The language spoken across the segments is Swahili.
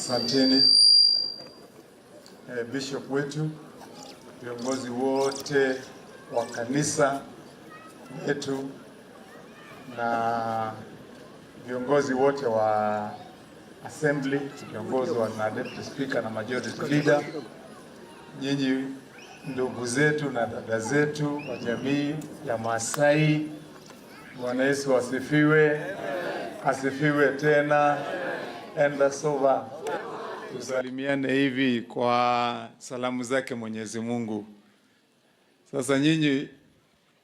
Asanteni Bishop wetu, viongozi wote wa kanisa yetu na viongozi wote wa assembly, viongozi wa deputy speaker na majority leader, nyinyi ndugu zetu na dada zetu wa jamii ya Maasai, Bwana Yesu asifiwe. Asifiwe tena. Enda sova. Tusalimiane hivi kwa salamu zake Mwenyezi Mungu. Sasa nyinyi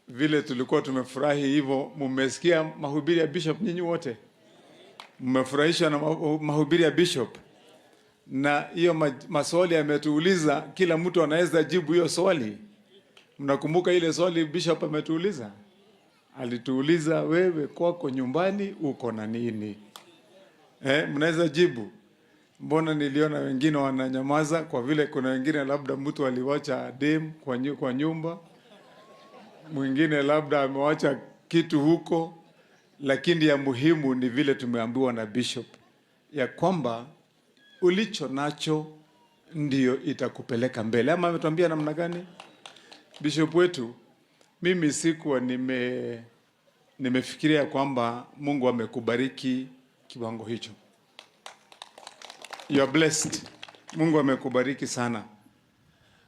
vile tulikuwa tumefurahi hivyo, mmesikia mahubiri ya Bishop nyinyi wote? Mmefurahishwa na mahubiri ya Bishop? Na hiyo maswali ametuuliza, kila mtu anaweza jibu hiyo swali. Mnakumbuka ile swali Bishop ametuuliza? Alituuliza, wewe kwako nyumbani uko na nini? Mnaweza jibu? Mbona niliona wengine wananyamaza, kwa vile kuna wengine labda mtu aliwacha dem kwa nyumba, mwingine labda amewacha kitu huko, lakini ya muhimu ni vile tumeambiwa na Bishop ya kwamba ulicho nacho ndio itakupeleka mbele. Ama ametuambia namna gani Bishop wetu? Mimi sikuwa nimefikiria kwamba Mungu amekubariki kiwango hicho. You are blessed. Mungu amekubariki sana.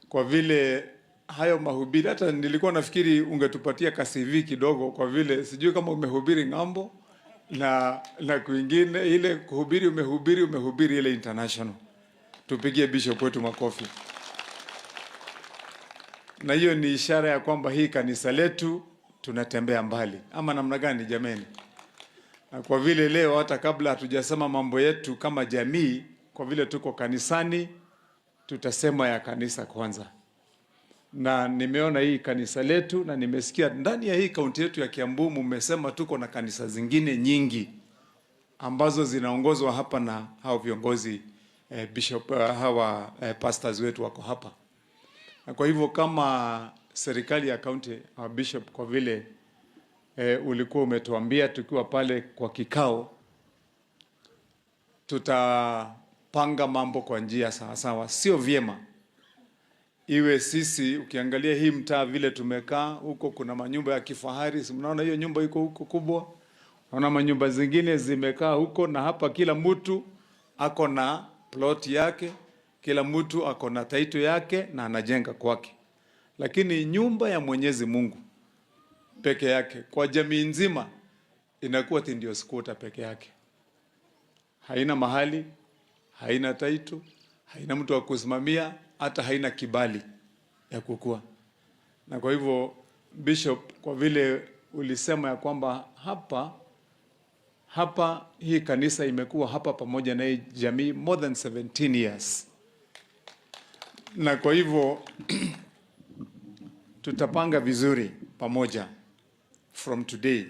Kwa vile hayo mahubiri, hata nilikuwa nafikiri ungetupatia CV kidogo, kwa vile sijui kama umehubiri ng'ambo na kwingine, ile kuhubiri umehubiri ile international. Tupigie Bishop wetu makofi. Na hiyo ni ishara ya kwamba hii kanisa letu tunatembea mbali. Ama namna gani jameni? Na kwa vile leo hata kabla hatujasema mambo yetu kama jamii, kwa vile tuko kanisani, tutasema ya kanisa kwanza. Na nimeona hii kanisa letu, na nimesikia ndani ya hii kaunti yetu ya Kiambu mmesema tuko na kanisa zingine nyingi ambazo zinaongozwa hapa na hao viongozi Bishop, hawa pastors wetu wako hapa. Na kwa hivyo kama serikali ya kaunti, Bishop, kwa vile ulikuwa umetuambia tukiwa pale kwa kikao, tutapanga mambo kwa njia sawa. Sio vyema iwe sisi, ukiangalia hii mtaa vile tumekaa huko, kuna manyumba ya kifahari, mnaona hiyo nyumba iko huko kubwa, unaona manyumba zingine zimekaa huko, na hapa kila mtu ako na plot yake, kila mtu ako na title yake na anajenga kwake. Lakini nyumba ya Mwenyezi Mungu peke yake kwa jamii nzima inakuwa ndio squatter peke yake. Haina mahali, haina title, haina mtu wa kusimamia, hata haina kibali ya kukua. Na kwa hivyo Bishop, kwa vile ulisema ya kwamba hapa hii kanisa imekuwa hapa pamoja na hii jamii more than 17 years. Na kwa hivyo tutapanga vizuri pamoja from today.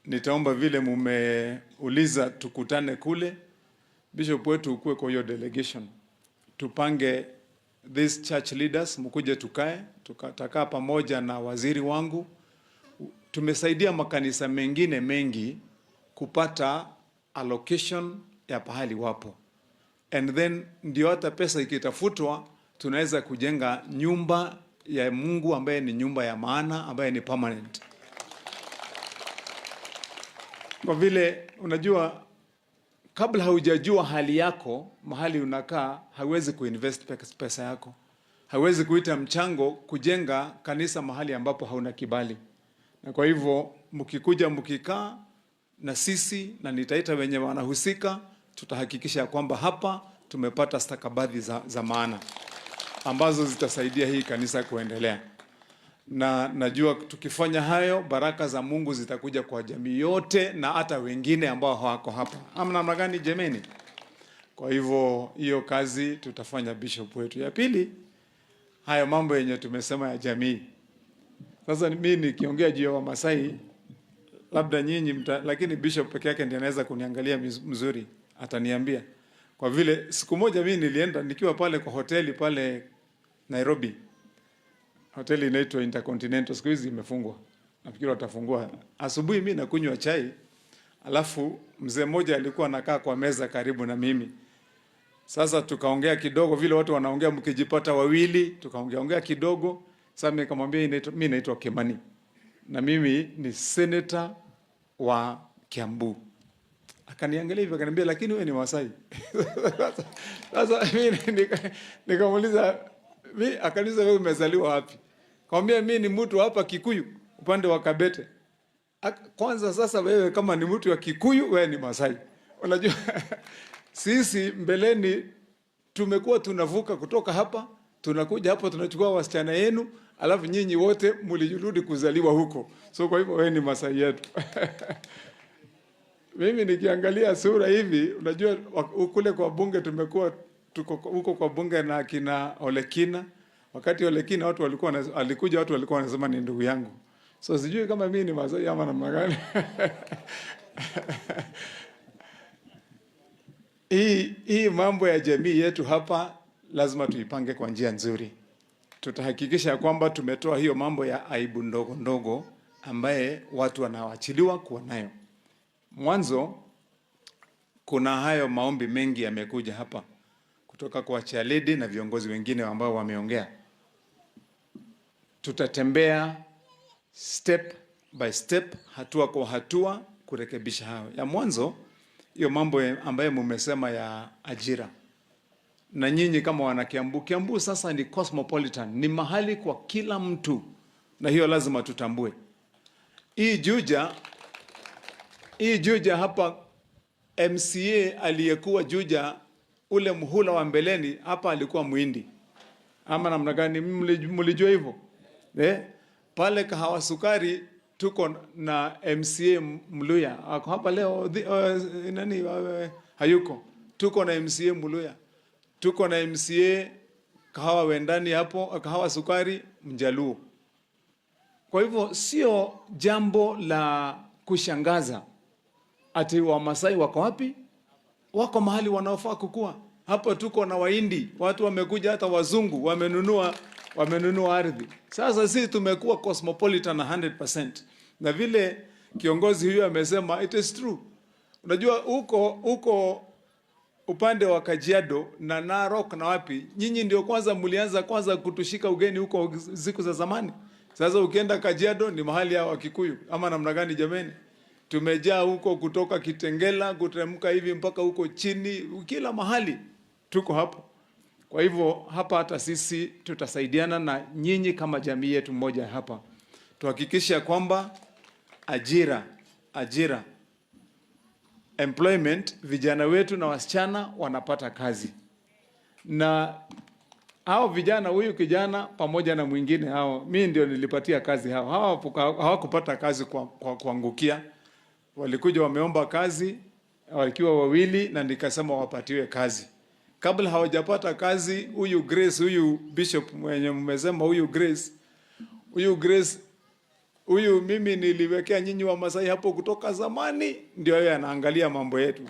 Nitaomba vile mumeuliza tukutane kule, Bishop wetu ukue kwa hiyo delegation. Tupange these church leaders, mkuje tukae, tutakaa pamoja na waziri wangu. Tumesaidia makanisa mengine mengi kupata allocation ya pahali wapo. And then ndio hata pesa ikitafutwa tunaweza kujenga nyumba ya Mungu ambaye ni nyumba ya maana, ambaye ni permanent. Kwa vile unajua, kabla haujajua hali yako, mahali unakaa, hauwezi kuinvest pesa yako. Hauwezi kuita mchango kujenga kanisa mahali ambapo hauna kibali. Na kwa hivyo mkikuja mkikaa na sisi, na nitaita wenye wanahusika, tutahakikisha kwamba hapa tumepata stakabadhi za maana ambazo zitasaidia hii kanisa kuendelea. Na najua tukifanya hayo, baraka za Mungu zitakuja kwa jamii yote na hata wengine ambao hawako hapa. Ama namna gani jameni? Kwa hivyo hiyo kazi tutafanya Bishop wetu. Ya pili, haya mambo yenye tumesema ya jamii. Sasa mimi nikiongea juu ya Wamasai, labda nyinyi lakini Bishop peke yake ndiye anaweza kuniangalia mzuri, ataniambia. Kwa vile siku moja mimi nilienda nikiwa pale kwa hoteli pale Nairobi. Hoteli inaitwa Intercontinental, siku hizi imefungwa. Nafikiri watafungua. Asubuhi mimi nakunywa chai, alafu mzee mmoja alikuwa anakaa kwa meza karibu na mimi. Sasa tukaongea kidogo vile watu wanaongea mkijipata wawili, tukaongea kidogo. Sasa nikamwambia mimi naitwa Kimani na mimi ni senator wa Kiambu. Akaniangalia hivi akaniambia, lakini wewe ni Masai. Sasa mimi nikamuuliza, akaniuliza wewe umezaliwa wapi? Kaambia mimi ni mtu hapa Kikuyu upande wa Kabete. Kwanza sasa wewe kama ni mtu wa Kikuyu wewe ni Masai. Unajua sisi mbeleni tumekuwa tunavuka kutoka hapa tunakuja hapo tunachukua wasichana yenu, alafu nyinyi wote mlijirudi kuzaliwa huko. So kwa hivyo wewe ni Masai yetu. Mimi nikiangalia sura hivi, unajua kule kwa bunge tumekuwa tuko huko kwa bunge na kina Olekina. Wakati Olekina watu alikuja watu walikuwa wanasema ni ndugu yangu. So sijui kama mimi ni Masai ama namna gani. Hii mambo ya jamii yetu hapa lazima tuipange kwa njia nzuri. Tutahakikisha kwamba tumetoa hiyo mambo ya aibu ndogo ndogo ambaye watu wanawachiliwa kuwa nayo. Mwanzo kuna hayo maombi mengi yamekuja hapa kutoka kwa Chaledi na viongozi wengine ambao wameongea. Tutatembea step by step, hatua kwa hatua kurekebisha hayo. Ya mwanzo hiyo mambo ambayo mumesema ya ajira. Na nyinyi kama wana Kiambu, Kiambu sasa ni cosmopolitan, ni mahali kwa kila mtu, na hiyo lazima tutambue. Hii Juja hapa, MCA aliyekuwa Juja ule muhula wa mbeleni hapa alikuwa Muhindi. Ama namna gani, mlijua hivyo? Pale Kahawa Sukari tuko na MCA Mluya. Ako hapa leo hayuko. Tuko na MCA Mluya. Tuko na MCA Kahawa Wendani hapo, Kahawa Sukari Mjaluo. Kwa hivyo sio jambo la kushangaza ati Wamasai wako wapi? Wako mahali wanaofaa kukua. Hapo tuko na Wahindi, watu wamekuja, hata wazungu wamenunua ardhi. Sasa sisi tumekuwa cosmopolitan 100%. Na vile kiongozi huyu amesema, it is true. Unajua huko upande wa Kajiado na Narok na wapi, nyinyi ndio mlianza kutushika ugeni huko siku za zamani. Sasa ukienda Kajiado ni mahali ya Wakikuyu ama namna gani jameni? Tumejaa huko kutoka Kitengela kuteremka hivi mpaka huko chini, kila mahali tuko hapo. Kwa hivyo hapa hata sisi tutasaidiana na nyinyi kama jamii yetu moja hapa. Tuhakikisha kwamba ajira employment, vijana wetu na wasichana wanapata kazi. Na hao vijana, huyu kijana pamoja na mwingine, mimi ndio nilipatia kazi hawakupata kazi kwa kuangukia. Walikuja wameomba kazi wakiwa wawili na nikasema wapatiwe kazi. Kabla hawajapata kazi, huyu Grace, huyu bishop mwenye mmesema, huyu mimi niliwekea nyinyi wa Masai hapo kutoka zamani, ndio yeye anaangalia mambo yetu.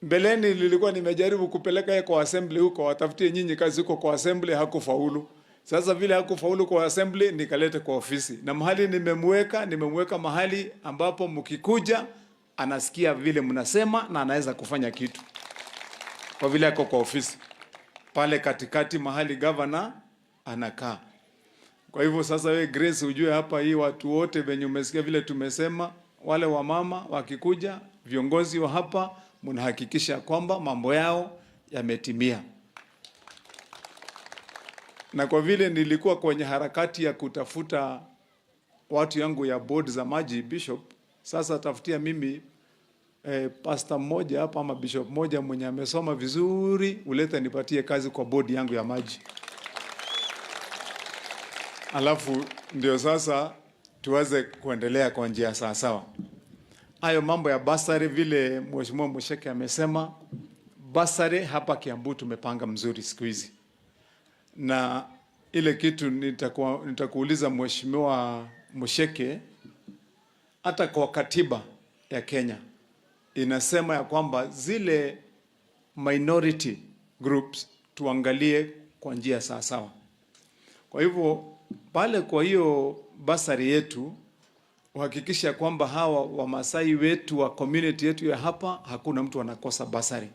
Mbeleni nilikuwa nimejaribu kupeleka yeye kwa assembly huko, watafutie nyinyi kazi huko kwa assembly, hakufaulu. Sasa vile hakufaulu kwa assembly, nikalete kwa ofisi. Na mahali nimemweka mahali ambapo mkikuja anasikia vile mnasema na anaweza kufanya kitu. Kwa vile yako kwa ofisi pale katikati mahali governor anakaa. Kwa hivyo sasa wewe Grace ujue hapa hii watu wote wenye umesikia vile tumesema, wale wa mama wakikuja, viongozi wa hapa, mnahakikisha kwamba mambo yao yametimia. Na kwa vile nilikuwa kwenye harakati ya kutafuta watu yangu ya board za maji, bishop, sasa tafutia mimi pastor mmoja hapa ama bishop mmoja mwenye amesoma vizuri, ulete nipatie kazi kwa board yangu ya maji. Alafu ndio sasa tuweze kuendelea kwa njia sawa. Hayo mambo ya basari vile Mheshimiwa Musheke amesema, basari hapa Kiambu tumepanga mzuri siku hizi. Na ile kitu nitakuuliza Mheshimiwa Musheke, hata kwa katiba ya Kenya inasema ya kwamba zile minority groups tuangalie kwa njia sawa. Kwa hivyo pale kwa hiyo basari yetu uhakikisha kwamba hawa Wamasai wetu wa community yetu ya hapa hakuna mtu anakosa basari.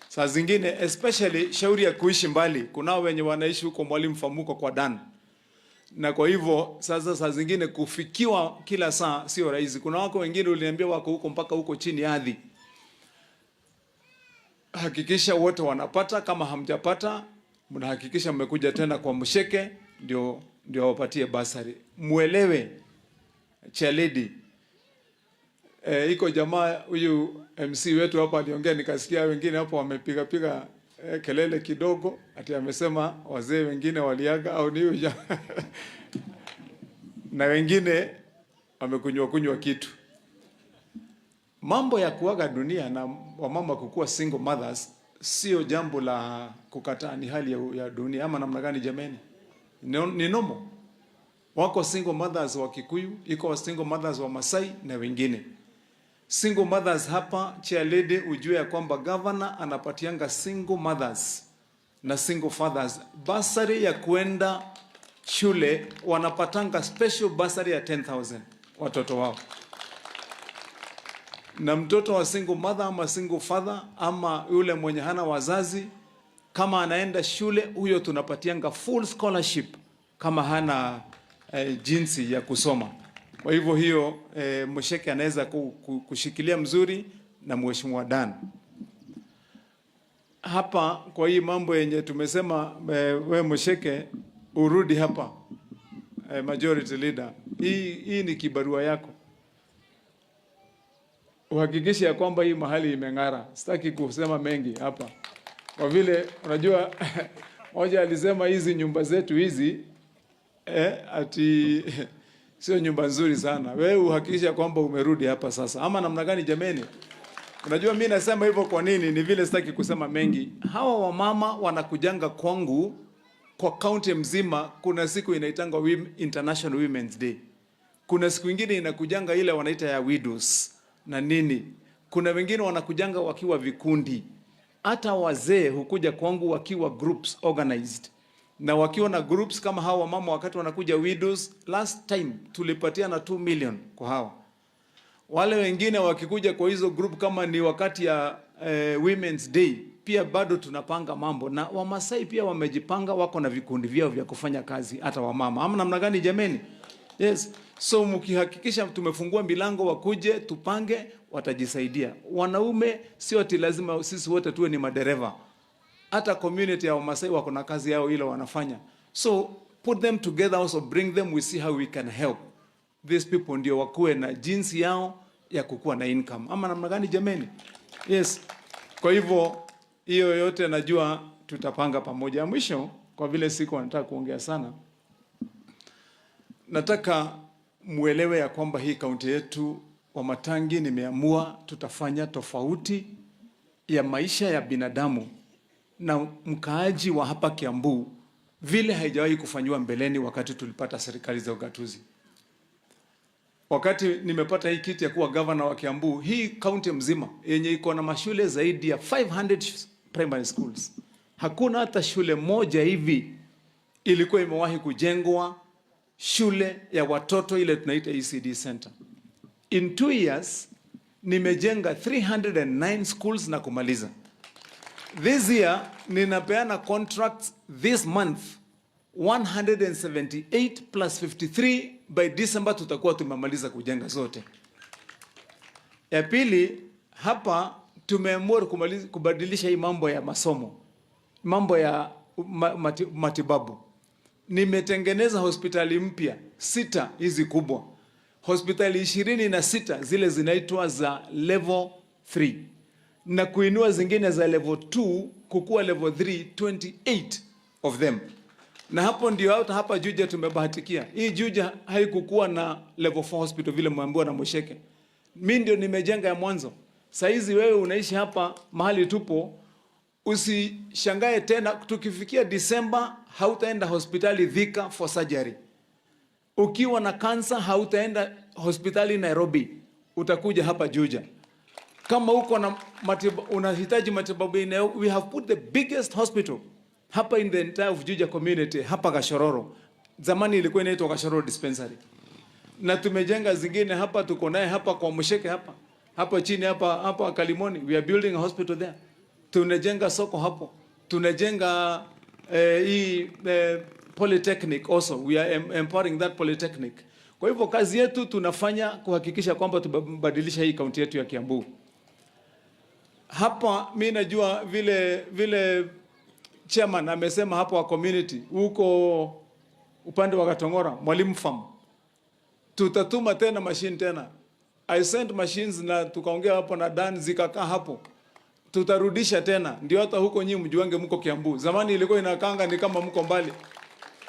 Saa zingine especially shauri ya kuishi mbali, kunao wenye wanaishi huko Mwalimu Famuko kwa Dan. Na kwa hivyo sasa saa zingine kufikiwa kila saa sio rahisi. Kuna wako wengine uliniambia wako huko mpaka huko chini ardhi. Hakikisha wote wanapata, kama hamjapata mnahakikisha mmekuja tena kwa Musheke ndio wapatie basari. Muelewe Chaledi. Iko jamaa huyu MC wetu hapa aliongea, nikasikia wengine hapo wamepiga kelele kidogo ati amesema wazee wengine waliaga au ni na wengine wamekunywa kitu. Mambo ya kuaga dunia na wamama kukua single mothers sio jambo la kukataa, ni hali ya dunia. Ama namna gani jameni? Ni nomo. Wako single mothers wa Kikuyu, iko single mothers wa Masai na wengine. Single mothers hapa Chairlady, ujue ya kwamba governor anapatianga single mothers na single fathers basari ya kuenda shule, wanapatanga special basari ya 10,000 watoto wao. Na mtoto wa single mother ama single father ama yule mwenye hana wazazi, kama anaenda shule, huyo tunapatianga full scholarship kama hana jinsi ya kusoma. Kwa hivyo hiyo Musheke anaweza kushikilia mzuri na Mheshimiwa Dan. Hapa kwa hii mambo yenye tumesema, we Musheke urudi hapa majority leader. Hii ni kibarua yako. Uhakikishe ya kwamba hii mahali imeng'ara. Sitaki kusema mengi hapa. Kwa vile unajua moja alisema hizi nyumba zetu hizi ati sio nyumba nzuri sana. Wewe uhakikisha kwamba umerudi hapa sasa. Ama namna gani jameni? Unajua mimi nasema hivyo kwa nini? Ni vile sitaki kusema mengi. Hawa wamama wanakujanga kwangu kwa county mzima. Kuna siku inaitanga International Women's Day. Kuna siku nyingine inakujanga ile wanaita ya widows na nini. Kuna wengine wanakujanga wakiwa vikundi. Hata wazee hukuja kwangu wakiwa groups organized. Na wakiwa na groups kama hawa mama wakati wanakuja widows, last time tulipatia na 2 million kwa hawa. Wale wengine wakikuja kwa hizo group kama ni wakati ya Women's Day, pia bado tunapanga mambo. Na Wamasai pia wamejipanga, wako na vikundi vyao vya kufanya kazi hata wamama. Ama namna gani jameni? Yes. So mkihakikisha tumefungua milango wakuje, tupange, watajisaidia. Wanaume sio ati lazima sisi wote tuwe ni madereva. Hata community ya Wamasai wako na kazi yao ile wanafanya. So put them together, also bring them, we see how we can help these people ndio wakuwe na jinsi yao ya kukua na income. Ama namna gani jameni? Yes. Kwa hivyo hiyo yote najua tutapanga pamoja. Mwisho, kwa vile siku nataka kuongea sana, nataka muelewe ya kwamba hii kaunti yetu Wamatangi nimeamua tutafanya tofauti ya maisha ya binadamu na mkaaji wa hapa Kiambu vile haijawahi kufanywa mbeleni wakati tulipata serikali za ugatuzi. Wakati nimepata hii kiti ya kuwa governor wa Kiambu, hii kaunti mzima yenye iko na mashule zaidi ya 500 primary schools, hakuna hata shule moja hivi ilikuwa imewahi kujengwa shule ya watoto ile tunaita ECD center. In 2 years nimejenga 309 schools na kumaliza. This year ninapeana contracts this month 178 plus 53, by December tutakuwa tumemaliza kujenga zote. Ya pili, hapa tumeamua kubadilisha hii mambo ya masomo, mambo ya matibabu. Nimetengeneza hospitali mpya 6 hizi kubwa, hospitali 26 zile zinaitwa za level 3, na kuinua zingine za level 2 kukua level 3, 28 of them. Na hapo ndio hapa Juja tumebahatikia. Hii Juja haikukuwa na level 4 hospital vile mwambiwa na Musheke. Mimi ndio nimejenga ya mwanzo. Saizi wewe unaishi hapa mahali tupo, usishangae tena tukifikia December hautaenda hospitali Thika for surgery. Ukiwa na kansa hautaenda hospitali Nairobi, utakuja hapa Juja. Kama uko na unahitaji matibabu, we have put the biggest hospital hapa in the entire of Juja community, hapa Gashororo. Zamani ilikuwa inaitwa Gashororo dispensary. na tumejenga zingine hapa, tuko naye hapa kwa Musheke hapa chini hapa Kalimoni, we are building a hospital there. Tunajenga soko hapo, tunajenga polytechnic also, we are empowering that polytechnic. Kwa hivyo kazi yetu tunafanya kuhakikisha kwamba tubadilisha hii kaunti yetu ya Kiambu. Hapa mimi najua vile chairman amesema hapo wa community huko upande wa Katongora, Mwalimu Farm, tutatuma tena machine tena. I sent machines na tukaongea hapo na Dan zikakaa hapo. Tutarudisha tena ndio hata huko nyinyi mjuange mko Kiambu. Zamani ilikuwa inakanga ni kama mko mbali.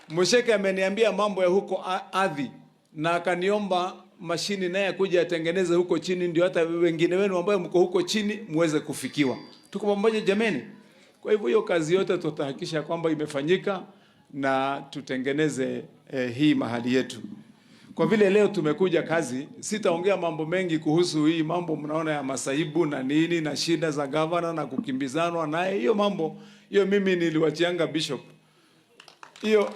Musheke ameniambia mambo ya huko ardhi na akaniomba mashini naye kuja atengeneze huko chini ndio hata wengine wenu ambao mko huko chini muweze kufikiwa. Tuko pamoja jameni. Kwa hivyo hiyo kazi yote tutahakikisha kwamba imefanyika na tutengeneze hii mahali yetu. Kwa vile leo tumekuja kazi, sitaongea mambo mengi kuhusu hii mambo mnaona ya masaibu na nini na shida za governor na kukimbizanwa naye. Hiyo mambo hiyo mimi niliwachianga bishop. Hiyo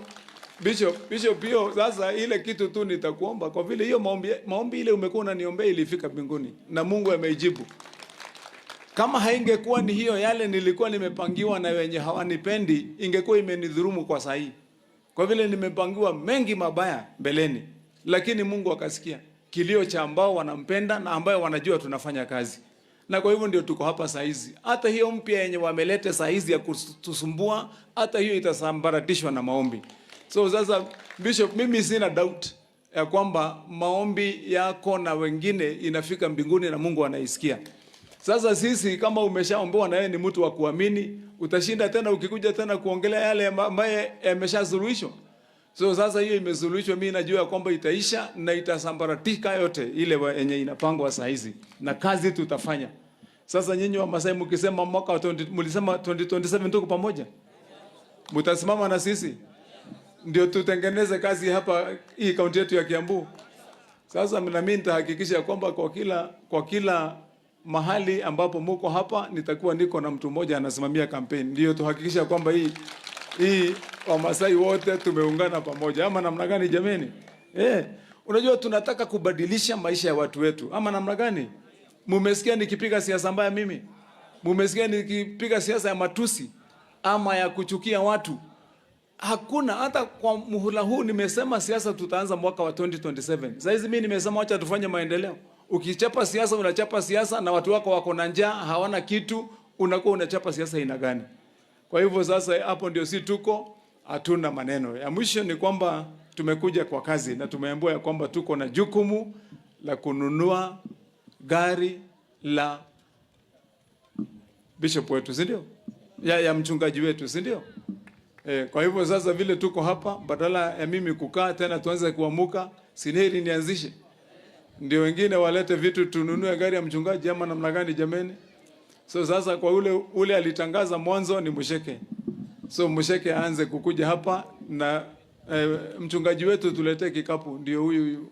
bishop hiyo sasa ile kitu tu nitakuomba kwa vile hiyo maombi ile umekuwa unaniombea ilifika mbinguni na Mungu ameijibu. Kama haingekuwa ni hiyo yale nilikuwa nimepangiwa na wenye hawanipendi, ingekuwa imenidhurumu kwa sahi. Kwa vile nimepangiwa mengi mabaya mbeleni, lakini Mungu akasikia kilio cha ambao wanampenda na ambao wanajua tunafanya kazi. Na kwa hivyo ndio tuko hapa saa hizi. Hata hiyo mpya yenye wamelete saa hizi ya kutusumbua, hata hiyo itasambaratishwa na maombi. So sasa Bishop, mimi sina doubt ya kwamba maombi yako na wengine inafika mbinguni na Mungu anaisikia. Sasa sisi kama umeshaombewa na wewe ni mtu wa kuamini, utashinda tena ukikuja tena kuongelea yale ambaye yameshasuluhishwa. So sasa hiyo imesuluhishwa, mimi najua kwamba itaisha na itasambaratika yote ile yenye inapangwa saa hizi. Na kazi tutafanya. Sasa nyinyi wa Masai mkisema mwaka wa mlisema 2027 tuko pamoja. Mtasimama na sisi. Ndio tutengeneze kazi hapa hii kaunti yetu ya Kiambu. Sasa na mimi nitahakikisha kwamba kwa kila mahali ambapo mko hapa nitakuwa niko na mtu mmoja anasimamia kampeni. Ndio tuhakikisha kwamba hii Wamasai wote tumeungana pamoja. Ama namna gani jameni? Unajua tunataka kubadilisha maisha ya watu wetu. Ama namna gani? Mumesikia nikipiga siasa mbaya mimi? Mumesikia nikipiga siasa ya matusi ama ya kuchukia watu? Hakuna. Hata kwa muhula huu nimesema siasa tutaanza mwaka wa 2027. Sasa hizi mimi nimesema acha tufanye maendeleo. Ukichapa siasa unachapa siasa na watu wako wako na njaa, hawana kitu, unakuwa unachapa siasa ina gani? Kwa hivyo sasa hapo ndio si tuko, hatuna maneno. Ya mwisho ni kwamba tumekuja kwa kazi na tumeambiwa ya kwamba tuko na jukumu la kununua gari la bishop wetu, si ndio? Ya mchungaji wetu, si ndio? Kwa hivyo sasa vile tuko hapa, badala ya mimi kukaa tena tuanze kuamuka, sineri nianzishe. Ndio wengine walete vitu tununue gari ya mchungaji ama namna gani jameni? So sasa kwa ule alitangaza mwanzo ni Musheke. So Musheke aanze kukuja hapa na mchungaji wetu tuletee kikapu, ndio huyu